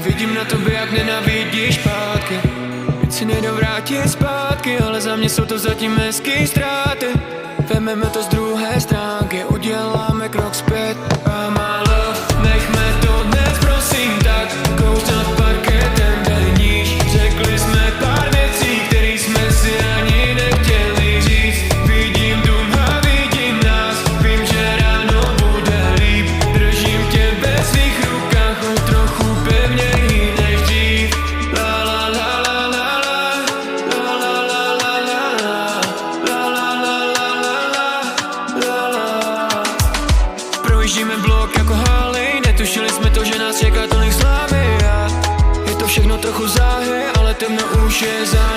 Vidím na tobě, jak nenavidíš pátky. Teď si nejdou vrátit zpátky, ale za mě jsou to zatím hezký ztráty. Vememe to z druhé stránky, uděláme krok zpět a málo. Nechme to dnes, prosím, tak kouř nad parketem, dej níž. Řekli jsme pár věcí, který jsme si ani nechtěli říct. Vidím dům a vidím nás, vím, že ráno bude líp. Držím tě ve svých rukách, o trochu pevněji než dřív. La la la la la la, la la la la la, la la la la la. Projíždíme blok jako haly, netušili jsme to, že nás čeká tolik slávy. Je to všechno trochu záhy, ale temno už je za